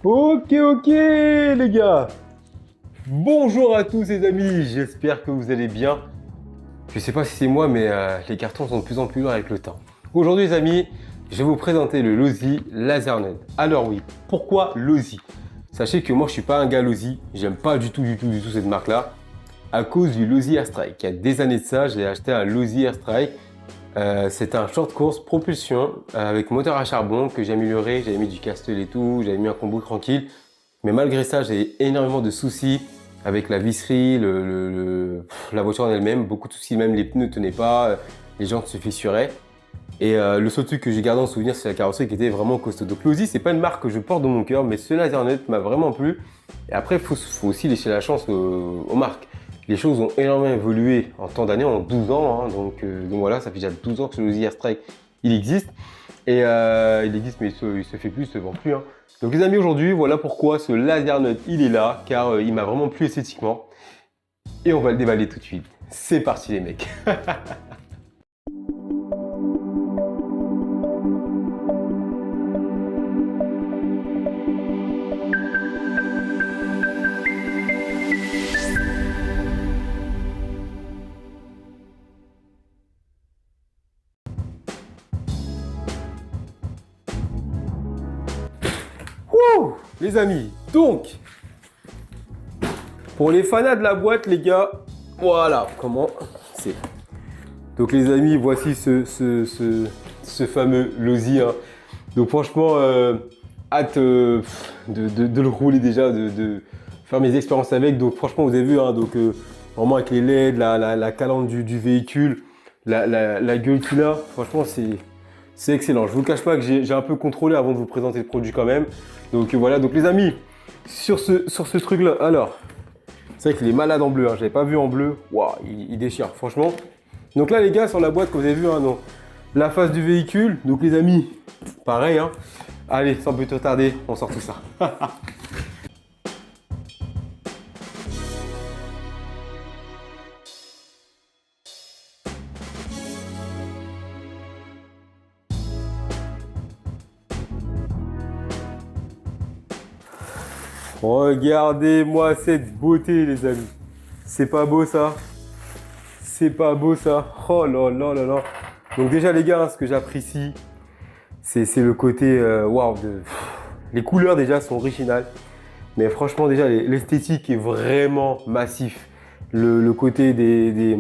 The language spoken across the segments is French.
Ok les gars. Bonjour à tous les amis, j'espère que vous allez bien. Je sais pas si c'est moi mais les cartons sont de plus en plus lourds avec le temps. Aujourd'hui les amis, je vais vous présenter le Losi LaserNut. Alors oui, pourquoi Losi? Sachez que moi je suis pas un gars Losi, j'aime pas du tout cette marque là. À cause du Losi Airstrike. Il y a des années de ça, j'ai acheté un Losi Airstrike. C'est un short course propulsion avec moteur à charbon que j'ai amélioré, j'avais mis du Castel et tout, j'avais mis un combo tranquille. Mais malgré ça, j'ai énormément de soucis avec la visserie, la voiture en elle-même, beaucoup de soucis, même les pneus ne tenaient pas, les jantes se fissuraient. Et le seul truc que j'ai gardé en souvenir, c'est la carrosserie qui était vraiment costaud. Donc Losi, c'est pas une marque que je porte dans mon cœur, mais ce LaserNut m'a vraiment plu. Et après, il faut aussi laisser la chance aux marques. Les choses ont énormément évolué en tant d'années, en 12 ans. Hein, donc voilà, ça fait déjà 12 ans que ce Losi Airstrike, il existe. Et il existe, mais il se fait plus, il se vend plus. Hein. Donc les amis, aujourd'hui, voilà pourquoi ce LaserNut, il est là, car il m'a vraiment plu esthétiquement. Et on va le déballer tout de suite. C'est parti les mecs. Wouh, les amis, donc, pour les fanats de la boîte, les gars, voilà comment c'est. Donc les amis, voici ce fameux Losi. Hein. Donc franchement, hâte de le rouler déjà, de faire mes expériences avec. Donc franchement, vous avez vu, hein, donc, vraiment avec les LED, la calandre du véhicule, la gueule qu'il a, franchement, c'est excellent. Je ne vous cache pas que j'ai un peu contrôlé avant de vous présenter le produit quand même. Donc voilà, donc les amis, sur ce truc-là, alors, c'est vrai qu'il est malade en bleu, hein, je l'avais pas vu en bleu, waouh, il déchire, franchement. Donc là les gars, sur la boîte, comme vous avez vu, hein, donc, la face du véhicule, donc les amis, pareil, hein. Allez, sans plus tarder, on sort tout ça. Regardez-moi cette beauté les amis. C'est pas beau ça? C'est pas beau ça? Oh là là là là. Donc déjà les gars, hein, ce que j'apprécie, c'est le côté waouh. Les couleurs déjà sont originales. Mais franchement déjà l'esthétique est vraiment massif. Le côté des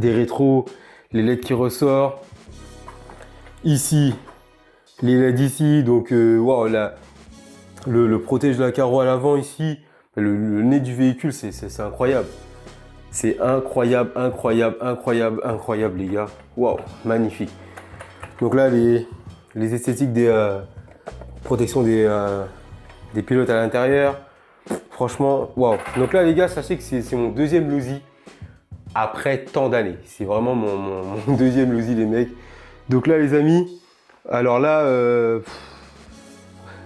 rétros, les LED qui ressortent. Ici, les LED ici. Donc waouh, le protège de la carreau à l'avant ici. Le nez du véhicule, c'est incroyable. C'est incroyable, les gars. Waouh, magnifique. Donc là, les esthétiques des protections des pilotes à l'intérieur. Franchement, waouh. Donc là, les gars, sachez que c'est mon deuxième Losi après tant d'années. C'est vraiment mon deuxième Losi, les mecs. Donc là, les amis, alors là,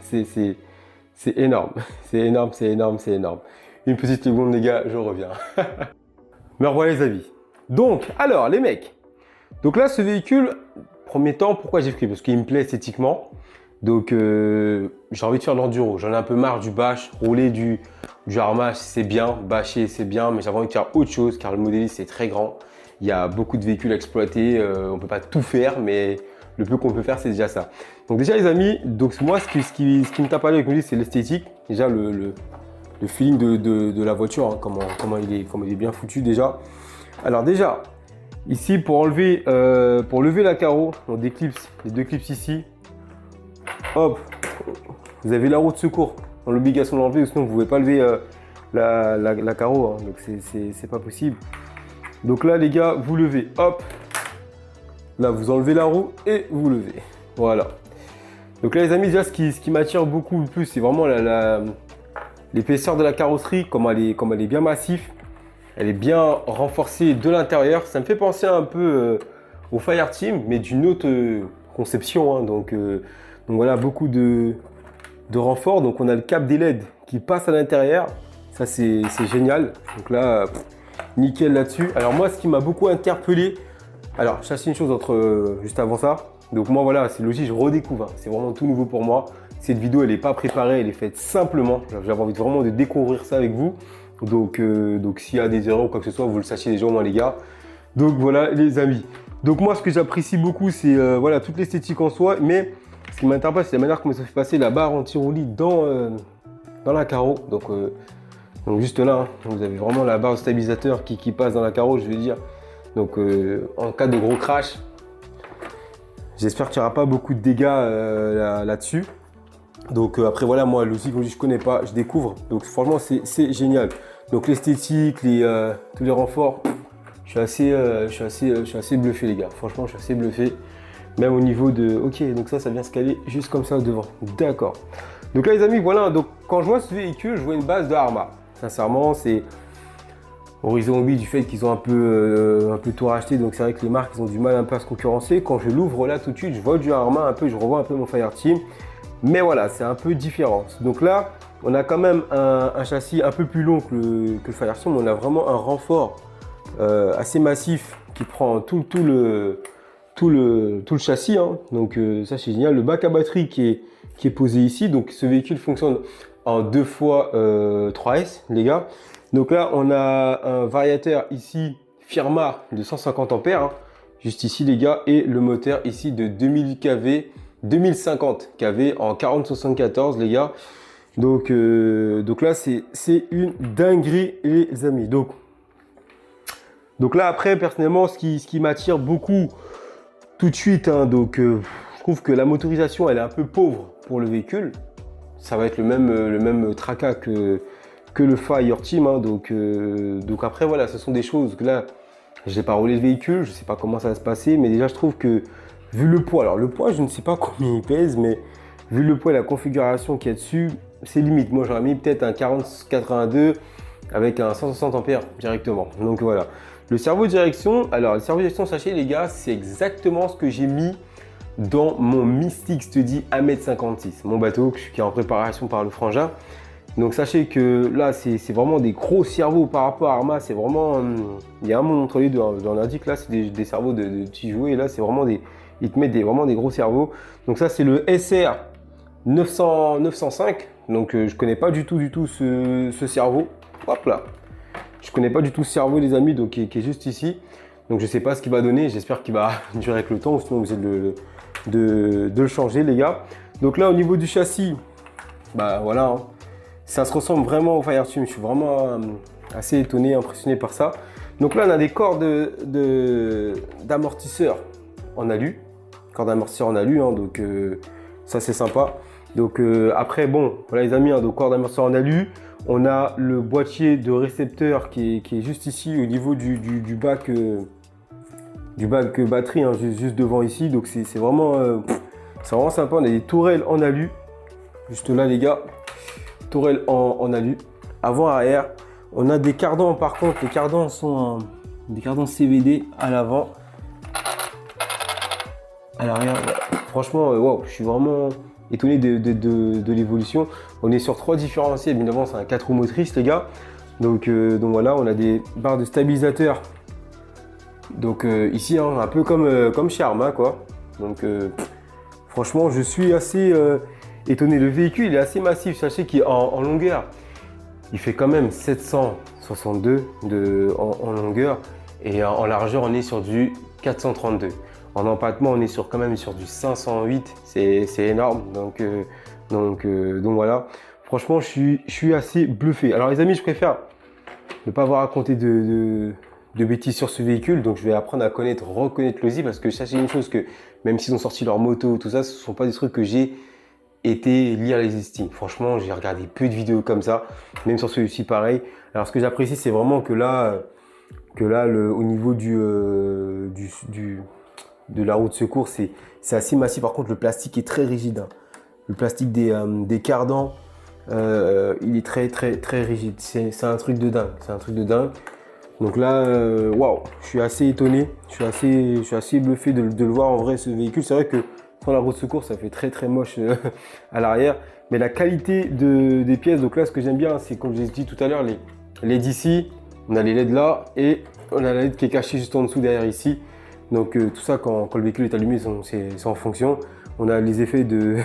c'est énorme. C'est énorme. Une petite seconde, les gars, je reviens. Me revoilà les avis. Donc, alors, les mecs. Donc là, ce véhicule, premier temps, pourquoi j'ai pris? Parce qu'il me plaît esthétiquement. Donc, j'ai envie de faire de l'enduro. J'en ai un peu marre du bash. Rouler du harmach, c'est bien. Bâcher, c'est bien. Mais j'avais envie de faire autre chose car le modélisme, c'est très grand. Il y a beaucoup de véhicules à exploiter. On ne peut pas tout faire, mais le peu qu'on peut faire, c'est déjà ça. Donc déjà, les amis, donc moi, ce qui me tape à l'œil, comme je dis, c'est l'esthétique. Déjà, le feeling de la voiture, hein, comment il est bien foutu déjà. Alors déjà, ici pour lever la carreau, on déclipse les deux clips ici. Hop, vous avez la roue de secours, dans l'obligation de l'enlever, sinon vous ne pouvez pas lever la carreau, hein, donc c'est pas possible. Donc là les gars, vous levez, hop, là vous enlevez la roue et vous levez, voilà. Donc là les amis, déjà ce qui m'attire beaucoup le plus, c'est vraiment l'épaisseur de la carrosserie, comme elle est bien massif. Elle est bien renforcée de l'intérieur. Ça me fait penser un peu au Fireteam, mais d'une autre conception. Hein. Donc voilà, beaucoup de renfort. Donc on a le câble des LED qui passe à l'intérieur. Ça c'est génial. Donc là, nickel là-dessus. Alors moi, ce qui m'a beaucoup interpellé, alors je sais une chose juste avant ça. Donc moi voilà, c'est logique, je redécouvre. Hein. C'est vraiment tout nouveau pour moi. Cette vidéo, elle n'est pas préparée, elle est faite simplement. J'avais envie vraiment de découvrir ça avec vous. Donc s'il y a des erreurs ou quoi que ce soit, vous le sachiez déjà au moins les gars. Donc voilà les amis. Donc moi, ce que j'apprécie beaucoup, c'est voilà, toute l'esthétique en soi. Mais ce qui m'interpelle, c'est la manière comment ça fait passer la barre anti-roulis dans la carreau. Donc juste là, hein, vous avez vraiment la barre stabilisateur qui passe dans la carreau, je veux dire. Donc en cas de gros crash, j'espère qu'il n'y aura pas beaucoup de dégâts là-dessus. Donc après voilà, moi le Logic, je connais pas, je découvre. Donc franchement c'est génial. Donc l'esthétique, tous les renforts, je suis assez bluffé les gars. Franchement je suis assez bluffé. Même au niveau de, ok, donc ça vient se caler juste comme ça devant. D'accord. Donc là les amis, voilà, donc quand je vois ce véhicule, je vois une base de Arrma. Sincèrement, c'est Horizon Mobile du fait qu'ils ont un peu tout racheté. Donc c'est vrai que les marques, ils ont du mal un peu à se concurrencer. Quand je l'ouvre là tout de suite, je vois du Arrma un peu, je revois un peu mon Fireteam. Mais voilà, c'est un peu différent. Donc là, on a quand même un châssis un peu plus long que le Fireteam. On a vraiment un renfort assez massif qui prend tout le châssis. Hein. Donc ça, c'est génial. Le bac à batterie qui est posé ici. Donc ce véhicule fonctionne en 2 fois 3S, les gars. Donc là, on a un variateur ici, Firma de 150 ampères. Hein, juste ici, les gars. Et le moteur ici de 2000 kV. 2050 kV en 4074 les gars. Donc là c'est une dinguerie les amis. Donc là après personnellement ce qui m'attire beaucoup tout de suite hein, je trouve que la motorisation elle est un peu pauvre pour le véhicule. Ça va être le même tracas que le Fireteam hein, donc après voilà, ce sont des choses que là j'ai pas roulé le véhicule, je sais pas comment ça va se passer, mais déjà je trouve que vu le poids, alors le poids je ne sais pas combien il pèse, mais vu le poids et la configuration qu'il y a dessus, c'est limite. Moi j'aurais mis peut-être un 4082 avec un 160 ampères directement. Donc voilà. Le cerveau de direction, alors le cerveau de direction, sachez les gars, c'est exactement ce que j'ai mis dans mon Mystic Study 1m56, mon bateau qui est en préparation par le frangin. Donc sachez que là c'est vraiment des gros cerveaux par rapport à Arrma, c'est vraiment, il y a un monde entre les deux. Hein. Dans l'indique là c'est des cerveaux de petits jouets et là c'est vraiment ils te mettent vraiment des gros cerveaux. Donc ça c'est le SR 905. Donc je connais pas du tout ce cerveau. Hop là. Je connais pas du tout ce cerveau les amis, donc qui est juste ici. Donc je sais pas ce qu'il va donner. J'espère qu'il va durer avec le temps, sinon vous êtes de le changer les gars. Donc là au niveau du châssis, bah voilà. Hein. Ça se ressemble vraiment au Fireteam. Je suis vraiment assez étonné, impressionné par ça. Donc là on a des cordes d'amortisseurs en alu. Cordes d'amortisseur en alu, hein, donc ça c'est sympa. Donc après bon, voilà les amis, hein, donc cordes d'amortisseur en alu. On a le boîtier de récepteur qui est juste ici au niveau du bac batterie, hein, juste devant ici. Donc c'est vraiment sympa. On a des tourelles en alu, juste là les gars, tourelles en alu, avant arrière. On a des cardans par contre, les cardans sont des cardans CVD à l'avant. À l'arrière, franchement, wow, je suis vraiment étonné de l'évolution. On est sur 3 différentiels, évidemment, c'est un 4 roues motrices, les gars. Donc voilà, on a des barres de stabilisateur. Donc ici, hein, un peu comme chez Arrma, quoi. Donc franchement, je suis assez étonné. Le véhicule, il est assez massif. Sachez qu'il est en longueur, il fait quand même 762 en longueur. Et en largeur, on est sur du 432. En empattement, on est quand même sur du 508, c'est énorme. Donc voilà. Franchement, je suis assez bluffé. Alors les amis, je préfère ne pas avoir raconté de bêtises sur ce véhicule. Donc je vais apprendre à reconnaître l'Audi parce que sachez une chose que même s'ils ont sorti leur moto, tout ça, ce ne sont pas des trucs que j'ai été lire les listings. Franchement, j'ai regardé peu de vidéos comme ça, même sur celui-ci pareil. Alors ce que j'apprécie, c'est vraiment que là au niveau de la roue de secours, c'est assez massif. Par contre, le plastique est très rigide. Hein. Le plastique des cardans, il est très rigide. C'est un truc de dingue. C'est un truc de dingue. Donc là, waouh, je suis assez étonné. Je suis assez bluffé de le voir en vrai, ce véhicule. C'est vrai que sans la roue de secours, ça fait très moche à l'arrière. Mais la qualité des pièces, donc là, ce que j'aime bien, c'est comme je l'ai dit tout à l'heure, les LED ici, on a les LED là et on a la LED qui est cachée juste en dessous derrière ici. Donc tout ça, quand le véhicule est allumé, c'est en fonction. On a les effets de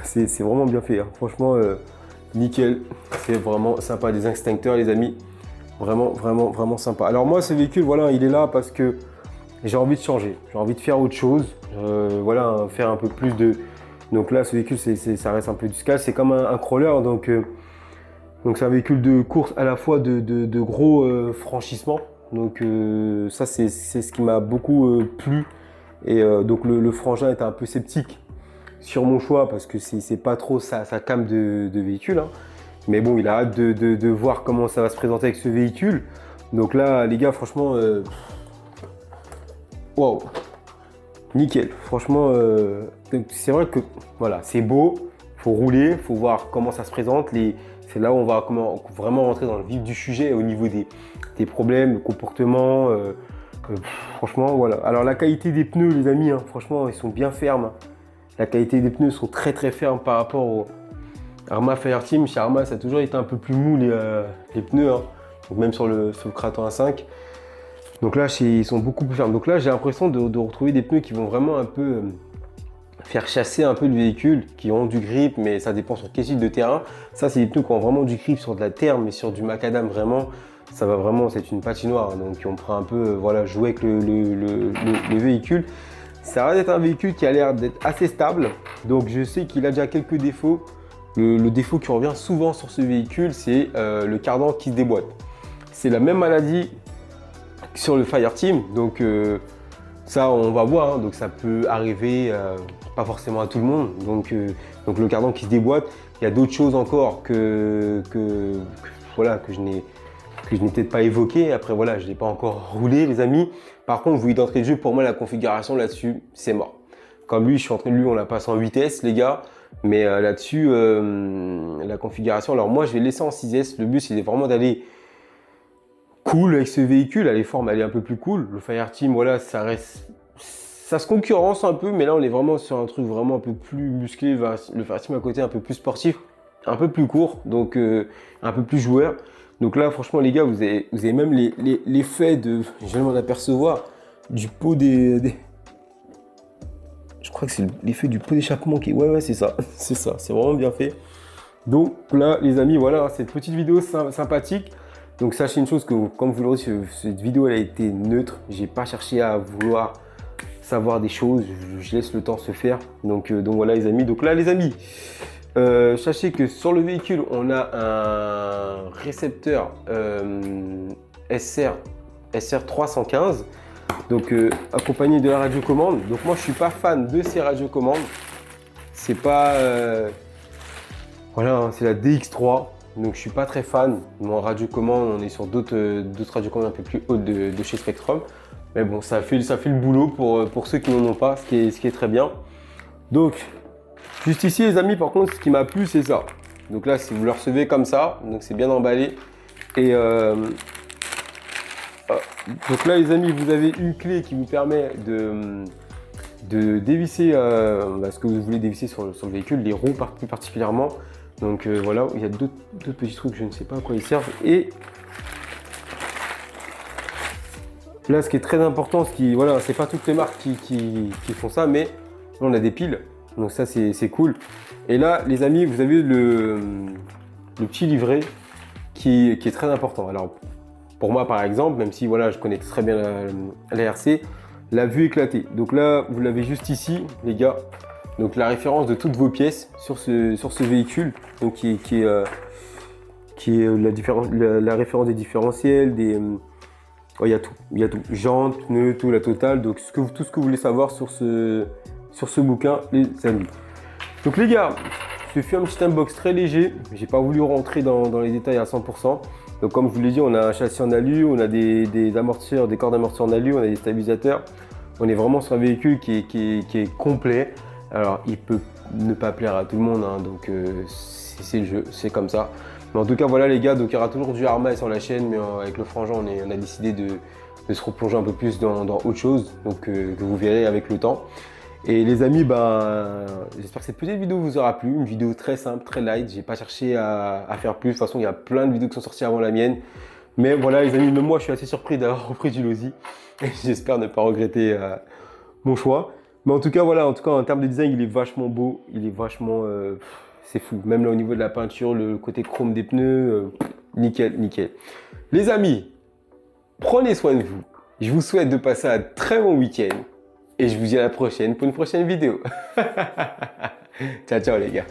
C'est vraiment bien fait, hein. Franchement, nickel. C'est vraiment sympa, des extincteurs, les amis. Vraiment, vraiment, vraiment sympa. Alors moi, ce véhicule, voilà, il est là parce que j'ai envie de changer. J'ai envie de faire autre chose. Voilà, faire un peu plus de... Donc là, ce véhicule, ça reste un peu du scale. C'est comme un crawler, donc c'est un véhicule de course à la fois de gros franchissements. Donc ça, c'est ce qui m'a beaucoup plu. Et donc le frangin était un peu sceptique sur mon choix parce que c'est pas trop sa came de véhicule, hein. Mais bon, il a hâte de voir comment ça va se présenter avec ce véhicule. Donc là, les gars, franchement, waouh, nickel. Franchement, c'est vrai que voilà, c'est beau, faut rouler, faut voir comment ça se présente. C'est là où on va vraiment rentrer dans le vif du sujet au niveau des problèmes, le comportement. Franchement, voilà. Alors la qualité des pneus, les amis, hein, franchement, ils sont bien fermes. La qualité des pneus sont très très fermes par rapport au Arrma Fireteam. Chez Arrma, ça a toujours été un peu plus mou les pneus, hein. Donc même sur le Kraton A5. Donc là, ils sont beaucoup plus fermes. Donc là, j'ai l'impression de retrouver des pneus qui vont vraiment un peu faire chasser un peu le véhicule, qui ont du grip, mais ça dépend sur quel type de terrain. Ça, c'est des pneus qui ont vraiment du grip sur de la terre, mais sur du macadam, vraiment, ça va vraiment, c'est une patinoire. Hein. Donc on prend un peu, voilà, jouer avec le véhicule. Ça va être un véhicule qui a l'air d'être assez stable. Donc je sais qu'il a déjà quelques défauts. Le défaut qui revient souvent sur ce véhicule, c'est le cardan qui se déboîte. C'est la même maladie sur le Fireteam. Donc ça, on va voir. Hein. Donc ça peut arriver, pas forcément à tout le monde. Donc le cardan qui se déboîte. Il y a d'autres choses encore voilà, que je n'ai peut-être pas évoqué. Après, voilà, je ne l'ai pas encore roulé, les amis. Par contre, vous voyez d'entrée de jeu, pour moi, la configuration là-dessus, c'est mort. Comme lui, je suis en train de lui, on la passe en 8S, les gars. Mais là-dessus, la configuration, alors moi, je vais laisser en 6S. Le but, c'est vraiment d'aller cool avec ce véhicule. Les formes, elle est un peu plus cool. Le Fireteam, voilà, ça reste... Ça se concurrence un peu, mais là, on est vraiment sur un truc vraiment un peu plus musclé. Le Fireteam à côté, un peu plus sportif, un peu plus court, donc un peu plus joueur. Donc là, franchement, les gars, vous avez même l'effet de, je viens de m'en apercevoir, du pot Je crois que c'est l'effet du pot d'échappement qui... Ouais, c'est ça, c'est ça, c'est vraiment bien fait. Donc là, les amis, voilà, cette petite vidéo sympathique. Donc sachez une chose, que comme vous l'aurez, cette vidéo, elle a été neutre. J'ai pas cherché à vouloir savoir des choses, je laisse le temps se faire. Donc voilà, les amis. Donc là, les amis... sachez que sur le véhicule, on a un récepteur SR315, donc accompagné de la radiocommande. Donc moi, je suis pas fan de ces radiocommandes. C'est pas voilà, hein, c'est la DX3. Donc je suis pas très fan. Mon radiocommande, on est sur d'autres radiocommandes un peu plus hautes de chez Spectrum. Mais bon, ça fait le boulot pour ceux qui n'en ont pas, ce qui est très bien. Donc juste ici, les amis, par contre, ce qui m'a plu, c'est ça. Donc là, si vous le recevez comme ça, donc c'est bien emballé. Et donc là, les amis, vous avez une clé qui vous permet de dévisser ce que vous voulez dévisser sur le véhicule, les roues plus particulièrement. Donc voilà, il y a d'autres petits trucs, je ne sais pas à quoi ils servent. Et là, ce qui est très important, voilà, c'est pas toutes les marques qui font ça, mais on a des piles. Donc ça, c'est cool. Et là, les amis, vous avez le petit livret qui est très important. Alors, pour moi, par exemple, même si voilà, je connais très bien la RC, la vue éclatée. Donc là, vous l'avez juste ici, les gars. Donc la référence de toutes vos pièces sur ce véhicule, donc qui est la référence des différentiels, il y a tout, jantes, pneus, tout, la totale. Donc tout ce que vous voulez savoir sur ce bouquin, les amis. Donc les gars, ce fut un petit unbox très léger. J'ai pas voulu rentrer dans les détails à 100%. Donc comme je vous l'ai dit, on a un châssis en alu, on a des amortisseurs, des cordes d'amortisseurs en alu, on a des stabilisateurs. On est vraiment sur un véhicule qui est complet. Alors il peut ne pas plaire à tout le monde, hein, donc c'est le jeu, c'est comme ça. Mais en tout cas voilà les gars, donc il y aura toujours du Arrma sur la chaîne, mais avec le frangin on a décidé de se replonger un peu plus dans autre chose, donc que vous verrez avec le temps. Et les amis, j'espère que cette petite vidéo vous aura plu. Une vidéo très simple, très light. J'ai pas cherché à faire plus. De toute façon, il y a plein de vidéos qui sont sorties avant la mienne. Mais voilà, les amis, même moi, je suis assez surpris d'avoir repris du Losi. J'espère ne pas regretter mon choix. Mais en tout cas, voilà, en tout cas, en termes de design, il est vachement beau. Il est vachement. C'est fou. Même là, au niveau de la peinture, le côté chrome des pneus, nickel, nickel. Les amis, prenez soin de vous. Je vous souhaite de passer un très bon week-end. Et je vous dis à la prochaine pour une prochaine vidéo. Ciao, ciao les gars.